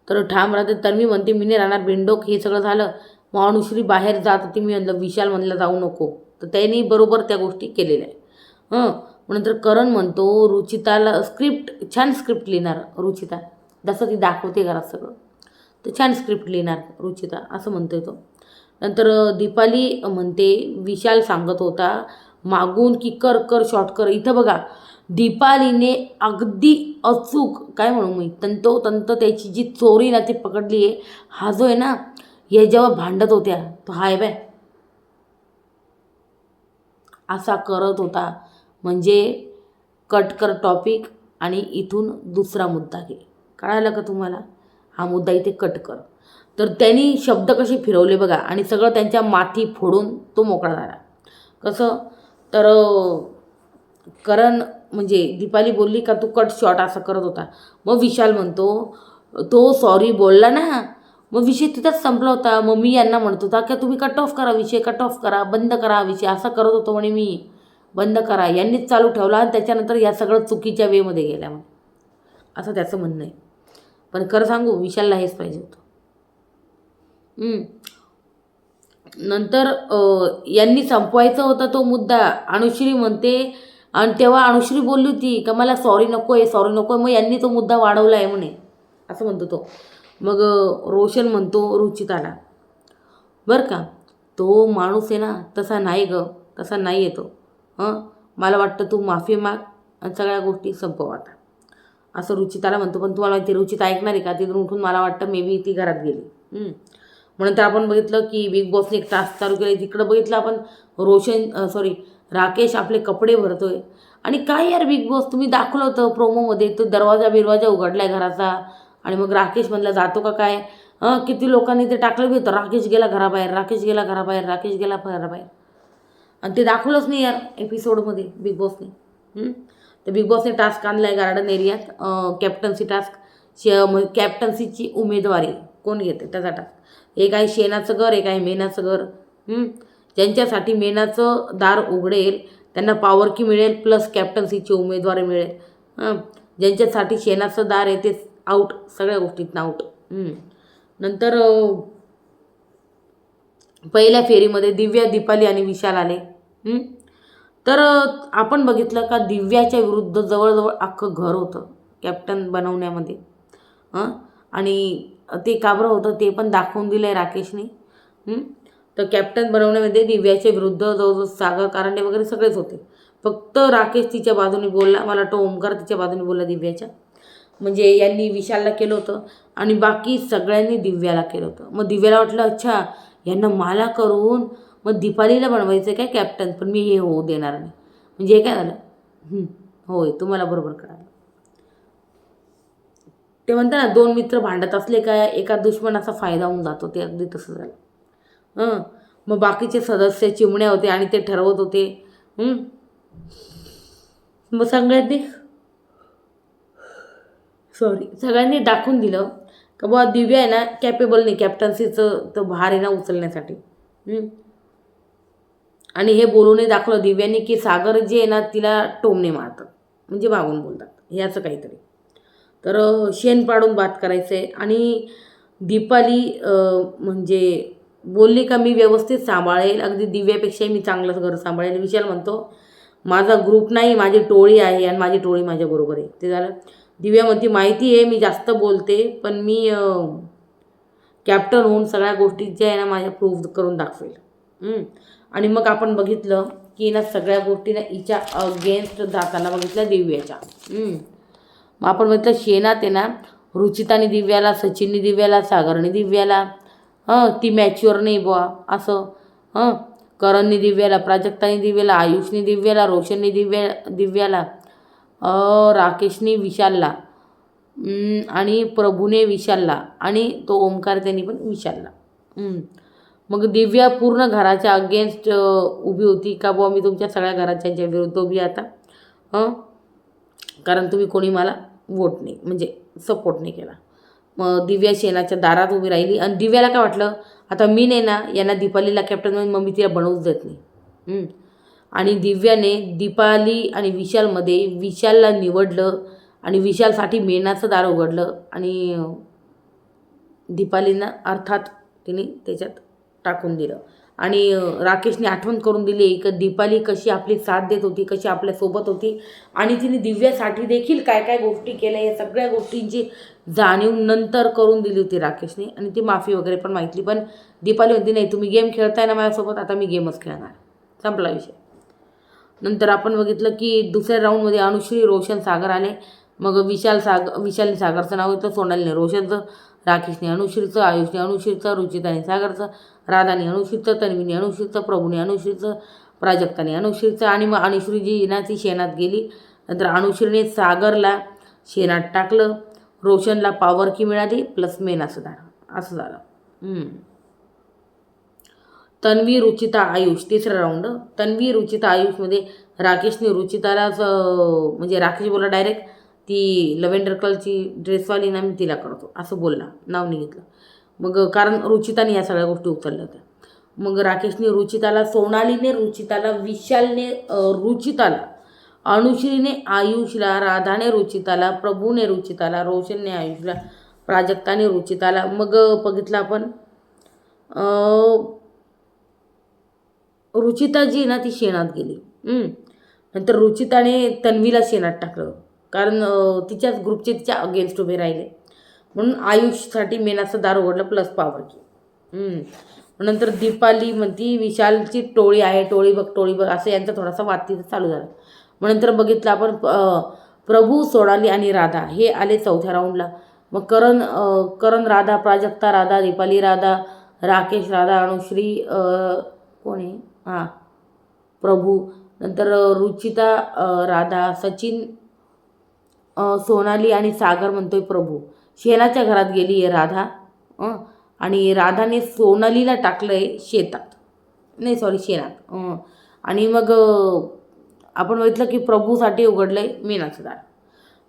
A: तर ठाम राहते. तर मी म्हणते मी नाही राहणार बिंडोक. हे सगळं झालं, मग अनुश्री बाहेर जात होती. मी म्हणलं विशाल म्हणलं जाऊ नको, तर त्यांनी बरोबर त्या गोष्टी केलेल्या आहे. नंतर करण म्हणतो रुचिताला छान स्क्रिप्ट लिहिणार रुचिता, जसं ती दाखवते घरात सगळं, तर छान स्क्रिप्ट लिहिणार रुचिता असं म्हणतोय तो. नंतर दीपाली म्हणते विशाल सांगत होता मागून की कर शॉर्ट कर. इथं बघा दीपालीने अगदी अचूक काय म्हणू मी तंतोतंत त्याची जी चोरी ना ती पकडली आहे. हा जो आहे ना, हे जेव्हा भांडत होत्या तो हाय बाय असा करत होता, म्हणजे कट कर टॉपिक आणि इथून दुसरा मुद्दा घे. कळालं का तुम्हाला, हा मुद्दा इथे कट कर. तर त्यांनी शब्द कसे फिरवले बघा, आणि सगळं त्यांच्या माथी फोडून तो मोकळा झाला. कसं तर करण म्हणजे दीपाली बोलली का तू कट शॉट असं करत होता. मग विशाल म्हणतो तो सॉरी बोलला ना, मग विषय तिथंच संपला होता. मग मी यांना म्हणत होता का तुम्ही कट ऑफ करा विषय, कट ऑफ करा, बंद करा विषय, असं करत होतो म्हणे मी, बंद करा. यांनीच चालू ठेवला आणि त्याच्यानंतर या सगळं चुकीच्या वेमध्ये गेल्या मग, असं त्याचं म्हणणं आहे. पण खरं सांगू विशालला हेच पाहिजे होतं. नंतर यांनी संपवायचा होता तो मुद्दा. अनुश्री म्हणते, आणि तेव्हा अनुश्री बोलली होती का मला सॉरी नको आहे, सॉरी नको आहे. मग यांनी तो मुद्दा वाढवला आहे म्हणे, असं म्हणतो तो. मग रोशन म्हणतो रुचिताला बरं का तो माणूस आहे ना तसा नाही ग, तसा नाही येतो. मला वाटतं तू माफी माग आणि सगळ्या गोष्टी संपव आता, असं रुचिताला म्हणतो. पण तुम्हाला माहिती रुचिता ऐकणार आहे का, तिथून उठून मला वाटतं मे बी ती घरात गेली. म्हणून तर आपण बघितलं की बिग बॉसने एक टास्क चालू केला, तिकडं बघितलं आपण राकेश आपले कपडे भरतोय. आणि काय यार बिग बॉस तुम्ही दाखवलं होतं प्रोमोमध्ये, तो दरवाजा उघडलाय घराचा, आणि मग राकेश म्हणला जातो का काय. किती लोकांनी ते टाकलं बी होतं राकेश गेला घराबाहेर, राकेश गेला घराबाहेर, राकेश गेला घराबाहेर, आणि ते दाखवलंच नाही यार एपिसोडमध्ये बिग बॉसने. तर बिग बॉसने टास्क आणला आहे गार्डन एरियात, कॅप्टन्सी टास्क. कॅप्टन्सीची उमेदवारी कोण घेते त्याचा टास्क. एक आहे शेणाचं घर, एक आहे मेनाचं घर. ज्यांच्यासाठी मेनाचं दार उघडेल त्यांना पॉवर की मिळेल, प्लस कॅप्टन्सीची उमेदवारी मिळेल. ज्यांच्यासाठी शेणाचं दार आहे ते आऊट, सगळ्या गोष्टीतनं आऊट. नंतर पहिल्या फेरीमध्ये दिव्या, दीपाली आणि विशाल आले. तर आपण बघितलं का दिव्याच्या विरुद्ध जवळजवळ अख्खं घर होतं कॅप्टन बनवण्यामध्ये. आणि ते काबरं होतं ते पण दाखवून दिलं आहे राकेशने. तर कॅप्टन बनवण्यामध्ये दिव्याच्या विरुद्ध जवळजवळ सागर कारंडे वगैरे सगळेच होते. फक्त राकेश तिच्या बाजूने बोलला, मला वाटतं ओमकार तिच्या बाजूने बोलला दिव्याच्या. म्हणजे यांनी विशालला केलं होतं आणि बाकी सगळ्यांनी दिव्याला केलं होतं. मग दिव्याला वाटलं अच्छा यांना मला करून मग दीपालीला बनवायचं काय कॅप्टन, पण मी हे होऊ देणार नाही. म्हणजे हे काय झालं, होय तुम्हाला बरोबर कळालं. ते म्हणतात ना दोन मित्र भांडत असले काय एका दुश्मनाचा फायदा होऊन जातो, ते अगदी तसं झालं. मग बाकीचे सदस्य चिमण्या होते आणि ते ठरवत होते. मग सगळ्यांनी दाखवून दिलं का बुवा दिव्या आहे ना कॅपेबल नाही कॅप्टन्सीचं तर भार आहे ना उचलण्यासाठी. आणि हे बोलूनही दाखवलं दिव्यानी की सागर जे आहे ना तिला टोमणे मारतात म्हणजे मागून बोलतात हे असं काहीतरी. तर शेण पाडून बात करायचं आहे आणि दीपाली म्हणजे बोलली का मी व्यवस्थित सांभाळेल, अगदी दिव्यापेक्षाही मी चांगलं घर सांभाळेल. विशाल म्हणतो माझा ग्रुप नाही माझी टोळी आहे आणि माझी टोळी माझ्याबरोबर आहे. ते झालं. दिव्या म्हणती माहिती आहे मी जास्त बोलते पण मी कॅप्टन होऊन सगळ्या गोष्टी ज्या आहे ना माझ्या प्रूव्ह करून दाखवेल. आणि मग आपण बघितलं की ना सगळ्या गोष्टी ना हिच्या अगेन्स्ट जाताना बघितल्या दिव्याच्या. मग आपण बघितलं शेणात आहे ना रुचिताने दिव्याला, सचिनने दिव्याला, सागरने दिव्याला, ती मॅच्युअर नाही बुवा असं. करणने दिव्याला, प्राजक्ताने दिव्याला, आयुषने दिव्याला, रोशनने दिव्याला, राकेशने विशालला आणि प्रभूने विशालला आणि तो ओमकार त्यांनी पण विशालला. मग दिव्या पूर्ण घराच्या अगेन्स्ट उभी होती का बुवा मी तुमच्या सगळ्या घराच्यांच्या विरुद्ध उभी आता, कारण तुम्ही कोणी मला वोट नाही म्हणजे सपोर्ट नाही केला. मग दिव्या शेणाच्या दारात उभी राहिली आणि दिव्याला काय वाटलं आता मी नाही ना यांना दीपालीला कॅप्टन म्हणून मग मी तिला बनवूच देत नाही. आणि दिव्याने दीपाली आणि विशालमध्ये विशालला निवडलं आणि विशालसाठी मेणाचं दार उघडलं आणि दीपालींना अर्थात तिने त्याच्यात टाकून दिलं. आणि राकेशने आठवण करून दिली की दीपाली कशी आपली साथ देत होती, कशी आपल्यासोबत होती आणि तिने दिव्यासाठी देखील काय काय गोष्टी केल्या या सगळ्या गोष्टींची जाणीव नंतर करून दिली होती राकेशने आणि ती माफी वगैरे पण मागितली. पण दीपाली म्हणते नाही तुम्ही गेम खेळताय ना माझ्यासोबत आता मी गेमच खेळणार, संपला विषय. नंतर आपण बघितलं की दुसऱ्या राऊंडमध्ये अनुश्री, रोशन, सागर आले. मग विशालने सागरचं नाव घेतलं, सोनालीने रोशनचं, राकेशने अनुश्रीचं, आयुषने अनुश्रीचं, रुचिताने सागरचं, राधाने अनुश्रीचं, तन्वीने अनुश्रीचं, प्रभूने अनुश्रीचं, प्राजक्ताने अनुश्रीचं आणि मग अनुश्री जी ना ती शेणात गेली. नंतर अनुश्रीने सागरला शेणात टाकलं, रोशनला पॉवर की मिळाली प्लस मेन असं झालं. तन्वी, रुचिता, आयुष तिसरा राऊंड. तन्वी, रुचिता, आयुषमध्ये राकेशने रुचितालाच म्हणजे राकेश बोला डायरेक्ट ती लव्हेंडर कलरची ड्रेसवाली ना मी तिला करतो असं बोलला, नाव नाही घेतलं. मग कारण रुचिताने या सगळ्या गोष्टी उचलल्या होत्या. मग राकेशने रुचिताला, सोनालीने रुचिताला, विशालने रुचिताला, अनुश्रीने आयुषला, राधाने रुचिताला, प्रभूने रुचिताला, रोशनने आयुषला, प्राजक्ताने रुचिताला. मग बघितलं आपण रुचिता जी ना ती शेणात गेली. नंतर रुचिताने तन्वीला शेणात टाकलं कारण तिच्याच ग्रुपचे तिच्या अगेन्स्ट उभे राहिले म्हणून आयुषसाठी मेनाचं दार उघडलं प्लस पॉवर की. नंतर दीपाली म्हणती विशालची टोळी आहे, टोळी बघ असं यांचा थोडासा वाद तिथं चालू झाला. मग नंतर बघितलं आपण प्रभू, सोनाली आणि राधा हे आले चौथ्या राऊंडला. मग करण राधा, प्राजक्ता राधा, दीपाली राधा, राकेश राधा, अनुश्री कोण आहे प्रभू, नंतर रुचिता राधा, सचिन सोनाली आणि सागर म्हणतोय प्रभू. शेणाच्या घरात गेली आहे राधा आणि राधाने सोनालीला टाकलं आहे शेणात. आणि मग आपण बघितलं की प्रभूसाठी उघडलं आहे मेनाचं दार.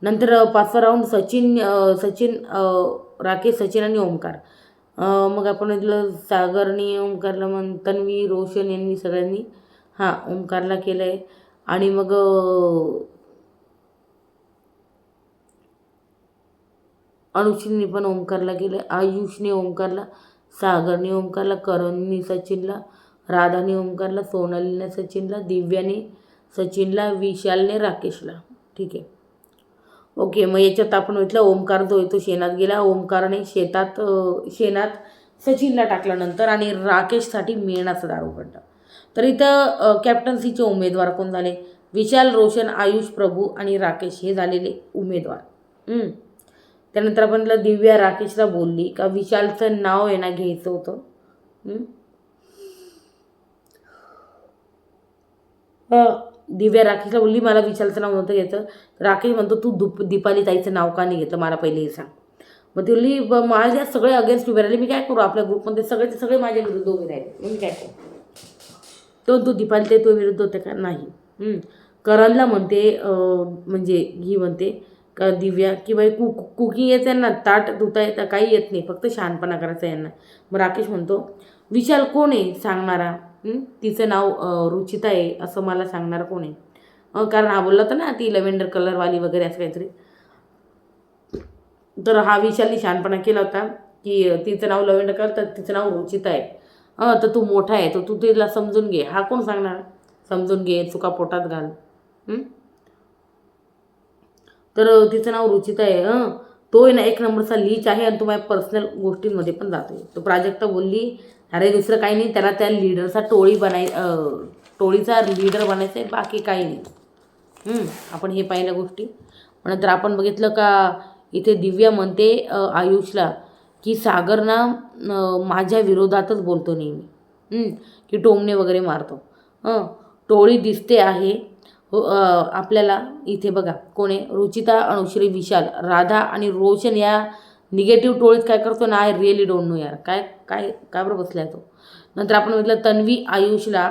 A: नंतर पाचवा राऊंड सचिन राकेश, सचिन आणि ओमकार. मग आपण बघितलं सागरनी ओमकारला, मग तन्वी, रोशन यांनी सगळ्यांनी ओमकारला केलं आहे. आणि मग अनुश्रीने पण ओमकारला केलं, आयुषने ओमकारला, सागरने ओमकारला, करणने सचिनला, राधाने ओमकारला, सोनालीने सचिनला, दिव्याने सचिनला, विशालने राकेशला. ठीक आहे, ओके. मग याच्यात आपण म्हटलं ओमकार जो आहे तो शेणात गेला. ओमकारने शेणात सचिनला टाकल्यानंतर आणि राकेशसाठी मेणाचं दार उघडलं. तर इथं कॅप्टन्सीचे उमेदवार कोण झाले? विशाल, रोशन, आयुष, प्रभू आणि राकेश हे झालेले उमेदवार. त्यानंतर आपण दिव्या राकेशला बोलली का विशालचं नाव आहे ना घ्यायचं होतं. दिव्या राकेशला बोलली मला विशालचं नाव नव्हतं घ्यायचं. राकेश म्हणतो तू दीपाली ताईचं नाव का नाही घेतलं मला पहिले हे सांग. मग ती बोलली माझ्या सगळे अगेन्स्ट उभे राहिले, मी काय करू, आपल्या ग्रुपमध्ये सगळे माझ्या विरुद्ध उभे राहिले, मी काय करू. तू दीपाली ताई तो विरुद्ध होते का नाही. करणला म्हणते म्हणजे ही म्हणते का दिव्या की बाई कुकिंग येते ना, ताट धुता येतं, काही येत नाही, फक्त शहाणपणा करायचा यांना. मग राकेश म्हणतो विशाल कोण आहे सांगणारा, तिचं नाव रुचिता आहे असं मला सांगणारा कोण आहे. कारण हा बोलला होता ना ती लव्हेंडर कलरवाली वगैरे असं काहीतरी. तर हा विशालने शहाणपणा केला होता की तिचं नाव लव्हेंडर कलर तर तिचं नाव रुचिता आहे. तर तू मोठा आहे तर तू तिला समजून घे. हा कोण सांगणार, समजून घे, चुका पोटात घाल. तर तिचं नाव रुचिता आहे. तो आहे ना 1 नंबरचा लीच आहे आणि तो माझ्या पर्सनल गोष्टींमध्ये पण जातो. तो प्राजक्ता बोलली अरे दुसरं काही नाही, त्याला त्या लीडरचा टोळीचा लीडर बनायचं आहे, बाकी काही नाही. आपण हे पाहिल्या गोष्टी. नंतर आपण बघितलं का इथे दिव्या म्हणते आयुषला की सागर ना माझ्या विरोधातच बोलतो नेहमी, की टोमणे वगैरे मारतो. टोळी दिसते आहे आपल्याला इथे बघा कोण आहे, रुचिता, अनुश्री, विशाल, राधा आणि रोशन या निगेटिव्ह टोळीत काय करतो ना, आय रिअली डोंट नो यार, काय काय काय बरं बसला आहे तो. नंतर आपण बघितलं तन्वी आयुषला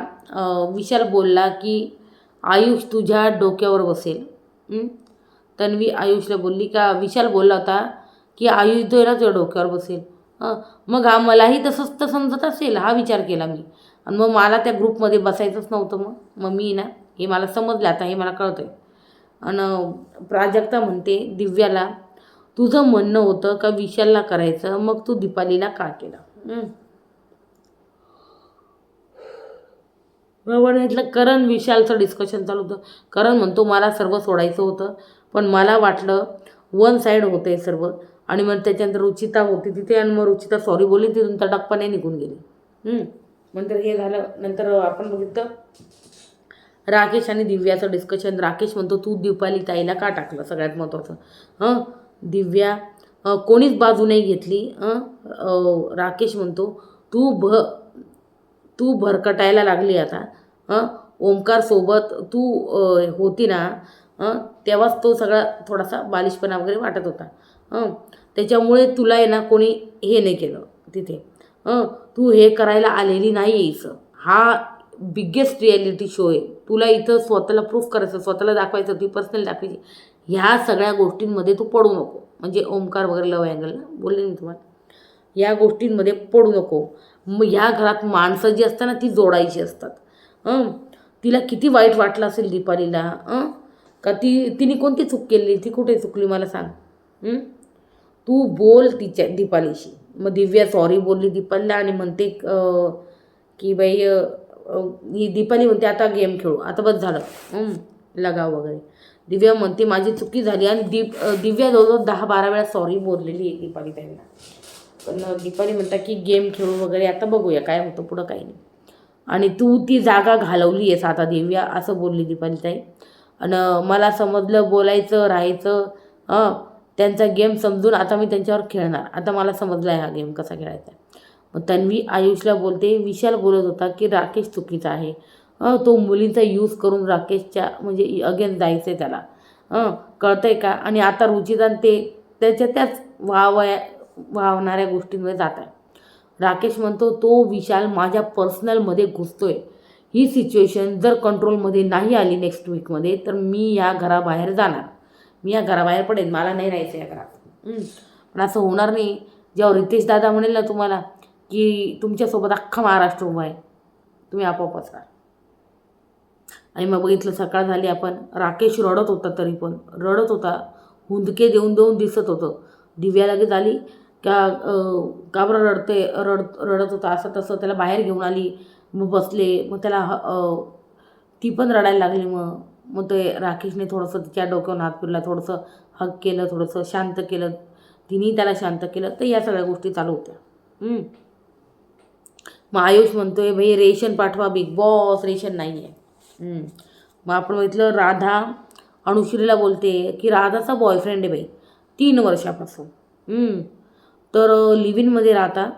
A: विशाल बोलला की आयुष तुझ्या डोक्यावर बसेल. तन्वी आयुषला बोलली का विशाल बोलला होता की आयुष जो आहे ना तुझ्या डोक्यावर बसेल. मग मलाही तसंच तर समजत असेल, हा विचार केला मी, आणि मग मला त्या ग्रुपमध्ये बसायचंच नव्हतं. मग मी ना हे मला समजलं आता, हे मला कळतं आहे. आणि प्राजक्ता म्हणते दिव्याला तुझं म्हणणं होतं का विशालला करायचं, मग तू दीपालीला का केलं. बरोबर इथलं करण विशालचं डिस्कशन चालू होतं. करण म्हणतो मला सर्व सोडायचं होतं, पण मला वाटलं वन साईड होतं आहे सर्व. आणि मग त्याच्यानंतर रुचिता होती तिथे आणि मग रुचिता सॉरी बोलली, तिथून तडकपणे निघून गेली. नंतर हे झालं. नंतर आपण बघितलं राकेश आणि दिव्याचं डिस्कशन. राकेश म्हणतो तू दीपाली ताईला का टाकलं, सगळ्यात महत्त्वाचं. दिव्या कोणीच बाजू नाही घेतली. राकेश म्हणतो तू भरकटायला लागली आता. ओमकारसोबत तू होती ना तेव्हाच तो सगळा थोडासा बालिशपणा वगैरे वाटत होता. त्याच्यामुळे तुला आहे ना कोणी हे नाही केलं तिथे. तू हे करायला आलेली नाही आहेस. हा बिगेस्ट रिॲलिटी शो आहे. तुला इथं स्वतःला प्रूफ करायचं, स्वतःला दाखवायचं, ती पर्सनल दाखवायची. ह्या सगळ्या गोष्टींमध्ये तू पडू नको. म्हणजे ओमकार वगैरे लव अँगलला बोलले नाही तुम्हाला, या गोष्टींमध्ये पडू नको. मग ह्या घरात माणसं जी असतात ना ती जोडायची असतात. तिला किती वाईट वाटलं असेल दीपालीला, का तिने कोणती चूक केली, ती कुठे चुकली मला सांग. तू बोल तिच्या दीपालीशी. मग दिव्या सॉरी बोलली दीपालीला आणि म्हणते की बाई ही दीपाली म्हणते आता गेम खेळू, आता बस झालं लगाव वगैरे. दिव्या म्हणते माझी चुकी झाली आणि दिव्या जवळजवळ 10-12 वेळा सॉरी बोललेली आहे दीपाली त्यांना. पण दीपाली म्हणतात की गेम खेळू वगैरे, आता बघूया काय होतं पुढं, काही नाही. आणि तू ती जागा घालवली आहेस आता दिव्या, असं बोलली दीपाली ताई. आणि मला समजलं बोलायचं राहायचं, त्यांचा गेम समजून आता मी त्यांच्यावर खेळणार. आता मला समजला आहे हा गेम कसा खेळायचा. मग तन्वी आयुषला बोलते विशाल बोलत होता की राकेश चुकीचा आहे. तो मुलींचा यूज करून राकेशच्या म्हणजे अगेन्स्ट जायचं आहे त्याला, कळतं आहे का. आणि आता रुचिता ते त्याच वावणाऱ्या गोष्टींमध्ये जात आहे. राकेश म्हणतो तो विशाल माझ्या पर्सनलमध्ये घुसतो आहे. ही सिच्युएशन जर कंट्रोलमध्ये नाही आली नेक्स्ट वीकमध्ये तर मी या घराबाहेर जाणार, मी या घराबाहेर पडेन, मला नाही राहायचं या घरात. पण असं होणार नाही. जेव्हा रितेश दादा म्हणेल ना तुम्हाला की तुमच्यासोबत अख्खा महाराष्ट्र उभा आहे, तुम्ही आपोआप असणार. आणि मग बघितलं सकाळ झाली. आपण राकेश रडत होता, तरी पण रडत होता, हुंदके देऊन दिसत होतं. दिव्या लगेच आली का बरं रडत होता असं तसं, त्याला बाहेर घेऊन आली. मग बसले, मग त्याला ती पण रडायला लागली. मग ते राकेशने थोडंसं तिच्या डोक्यावर हात फिरला, थोडंसं हग केलं, थोडंसं शांत केलं, तिने त्याला शांत केलं. तर या सगळ्या गोष्टी चालू होत्या. मग आयुष म्हणतोय भाई रेशन पाठवा, बिग बॉस रेशन नाही आहे. मग आपण बघितलं राधा अनुश्रीला बोलते की राधाचा बॉयफ्रेंड आहे बाई, 3 वर्षापासून. तर लिव्ह-इनमध्ये राहता.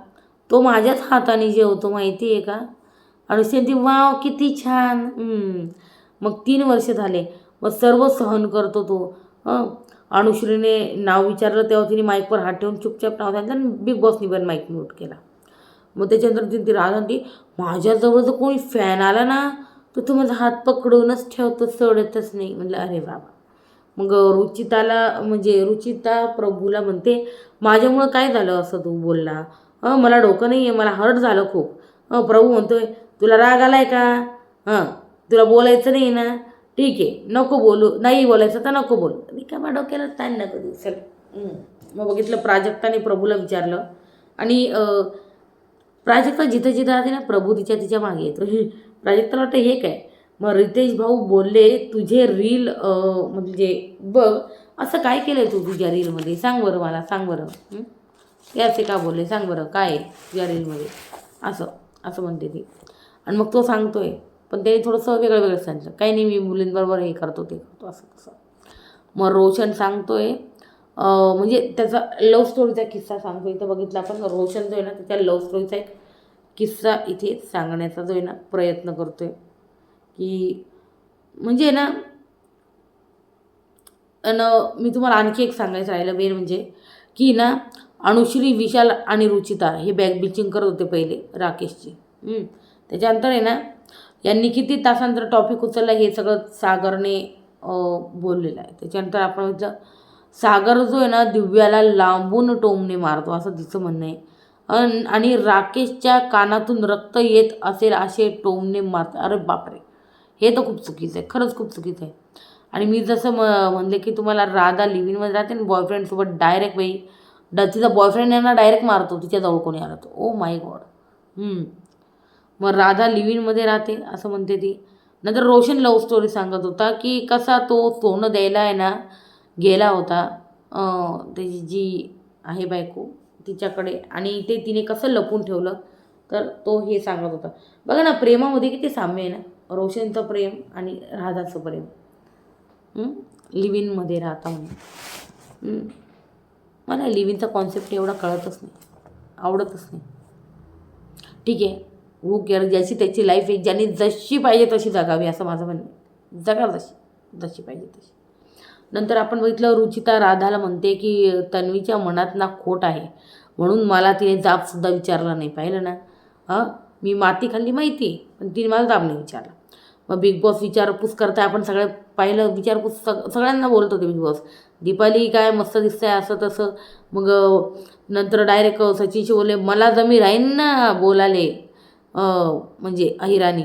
A: तो माझ्याच हाताने जेवतो माहिती आहे का. अनुश्री ती वाव किती छान. मग 3 वर्ष झाले. मग सर्व सहन करतो तो. अनुश्रीने नाव विचारलं तेव्हा तिने माईकवर हात ठेवून चुपचाप नाव सांगितलं आणि बिग बॉसनी पण माईक म्यूट केला. मग त्याच्यानंतर ती राधा म्हणते माझ्याजवळ जर कोणी फॅन आला ना तर तो माझा हात पकडूनच ठेवतो, सोडतच नाही. म्हटलं अरे बाबा. मग रुचिता प्रभूला म्हणते माझ्यामुळं काय झालं असं तू बोलला. मला डोकं नाही आहे, मला हर्ट झालं खूप. प्रभू म्हणतोय तुला राग आलाय का. तुला बोलायचं नाही ना, ठीक आहे नको बोलू, नाही बोलायचं तर नको बोलू. रिकामा डोक्याला ताण नको देऊ चल. मग बघितलं प्राजक्ताने प्रभूला विचारलं आणि प्राजक्ता जिथं जिथं राहते ना प्रभू तिच्या मागे येतो. प्राजक्ताला वाटतं हे काय. मग रितेश भाऊ बोलले तुझे रील म्हणजे बघ असं काय केलं आहे तू तुझ्या रीलमध्ये, सांग बरं मला, सांग बरं. ते असे का बोलले सांग बरं काय आहे तुझ्या रीलमध्ये असं म्हणते ती. आणि मग तो सांगतोय पण त्याने थोडंसं वेगळं सांगितलं, काही नाही मी मुलींबरोबर हे करतो ते करतो असं तसं. मग रोशन सांगतोय म्हणजे त्याचा लव्ह स्टोरीचा किस्सा सांगतो. इथं बघितला आपण रोशन जो आहे ना त्याच्या लव्ह स्टोरीचा एक किस्सा इथे सांगण्याचा जो आहे ना प्रयत्न करतोय की म्हणजे ना मी तुम्हाला आणखी एक सांगायचं राहिलं मेन म्हणजे की ना अनुश्री, विशाल आणि रुचिता हे बॅग बिचिंग करत होते पहिले राकेशची. त्याच्यानंतर आहे ना यांनी किती तासांतर टॉपिक उचलला हे सगळं सागरने बोललेलं आहे. त्याच्यानंतर आपण म्हटलं सागर जो आहे ना दिव्याला लांबून टोमणे मारतो असं तिचं म्हणणं आहे. आणि राकेशच्या कानातून रक्त येत असेल असे टोमणे मारतो. अरे बापरे, हे तर खूप चुकीचं आहे, खरंच खूप चुकीचं आहे. आणि मी जसं म्हणले की तुम्हाला राधा लिव्ह-इनमध्ये राहते ना बॉयफ्रेंडसोबत डायरेक्ट तिचा बॉयफ्रेंड यांना डायरेक्ट मारतो तिच्याजवळ कोणी आला तो. Oh my God. मग राधा लिव्ह-इनमध्ये राहते असं म्हणते ती. नंतर रोशन लव्ह स्टोरी सांगत होता की कसा तो सोनं द्यायला आहे ना गेला होता त्याची जी आहे बायको तिच्याकडे आणि ते तिने कसं लपून ठेवलं तर तो हे सांगत होता. बघा ना प्रेमामध्ये किती साम्य आहे ना, रोशनचं प्रेम आणि राधाचं प्रेम. लिव्ह-इनमध्ये राहता म्हणून. मला लिव्ह-इनचा कॉन्सेप्ट एवढा कळतच नाही, आवडतच नाही. ठीक आहे हो केअर, ज्याची त्याची लाईफ आहे, ज्याने जशी पाहिजे तशी जगावी असं माझं म्हणणं आहे. जगा जशी पाहिजे तशी. नंतर आपण बघितलं रुचिता राधाला म्हणते की तन्वीच्या मनात ना खोट आहे म्हणून मला तिने जाबसुद्धा विचारला नाही. पाहिलं ना मी माती खाल्ली माहिती आहे पण तिने मला जाब नाही विचारला. मग बिग बॉस विचारपूस करताय आपण सगळं पाहिलं, विचारपूस सगळ्यांना बोलत होते बिग बॉस. दीपाली काय मस्त दिसतंय असं तसं. मग नंतर डायरेक्ट सचिनशी बोलले मला जमी राहीन ना बोलाले म्हणजे अहिराणी.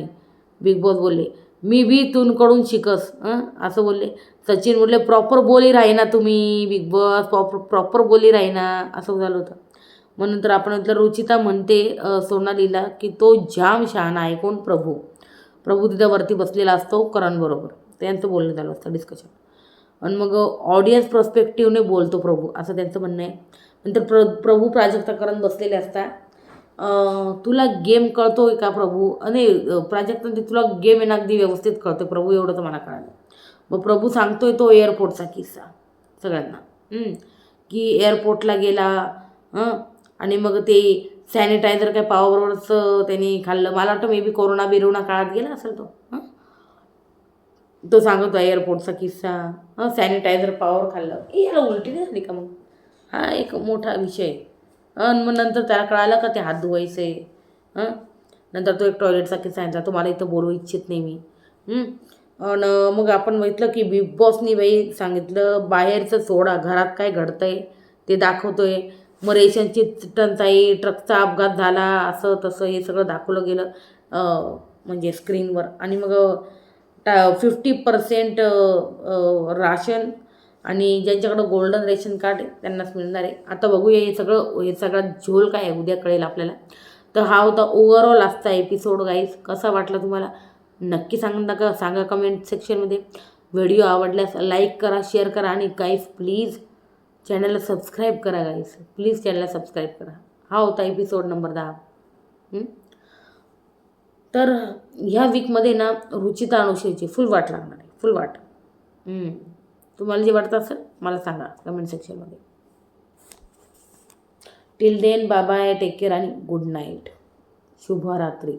A: बिग बॉस बोलले मी बी तुमकडून शिकस असं बोलले. सचिन बोलले प्रॉपर बोली राही ना तुम्ही बिग बॉस, प्रॉपर बोली राही ना असं झालं होतं. मग नंतर आपण म्हटलं रुचिता म्हणते सोनालीला की तो जाम शहाणा आहे. कोण? प्रभू तिथं वरती बसलेला असतो करणबरोबर, त्यांचं बोलणं झालं असतं डिस्कशन. आणि मग ऑडियन्स पर्स्पेक्टिव्हने बोलतो प्रभू असं त्यांचं म्हणणं आहे. नंतर प्रभू प्राजक्ता करण बसलेले असतात. तुला गेम कळतोय का प्रभू? आणि प्राजक्ता तुला गेम आहे ना अगदी व्यवस्थित कळतोय प्रभू, एवढं तर मला कळालं. मग प्रभू सांगतोय तो एअरपोर्टचा किस्सा सगळ्यांना की एअरपोर्टला गेला आणि मग ते सॅनिटायझर काय पावाबरोबरच त्यांनी खाल्लं. मला वाटतं मे बी कोरोना काळात गेला असेल तो सांगतो एअरपोर्टचा किस्सा. सॅनिटायझर पावावर खाल्लं. याला उलटी नाही झाली का? मग हा एक मोठा विषय. मग नंतर त्याला कळालं का ते हात धुवायचे. नंतर तो एक टॉयलेटचा किस्सा सांगितला, तो मला इथं बोलू इच्छित नाही मी. आणि मग आपण म्हटलं की बिग बॉसनी बाई सांगितलं बाहेरचं सोडा, घरात काय घडतंय ते दाखवतोय. मग रेशनची टंचाई, ट्रकचा अपघात झाला, असं तसं हे सगळं दाखवलं गेलं म्हणजे स्क्रीनवर. आणि मग 50% राशन आणि ज्यांच्याकडं गोल्डन रेशन कार्ड आहे त्यांनाच मिळणार आहे. आता बघूया हे सगळा झोल काय आहे उद्या कळेल आपल्याला. तर हा होता ओव्हरऑल आजचा एपिसोड गाईज. कसा वाटला तुम्हाला नक्की सांगा कमेंट सेक्शनमध्ये. व्हिडिओ आवडल्यास लाईक करा, शेअर करा आणि गाईज प्लीज चॅनलला सबस्क्राईब करा. गाईज प्लीज चॅनलला सबस्क्राईब करा. हा होता एपिसोड नंबर 10. तर ह्या वीकमध्ये ना रुचिता अनुश्रीची फुल वाट लागणार आहे, फुल वाट. तुम्हाला जे वाटतं असेल मला सांगा कमेंट सेक्शनमध्ये. Till then bye bye, take care आणि गुड नाईट, शुभरात्री.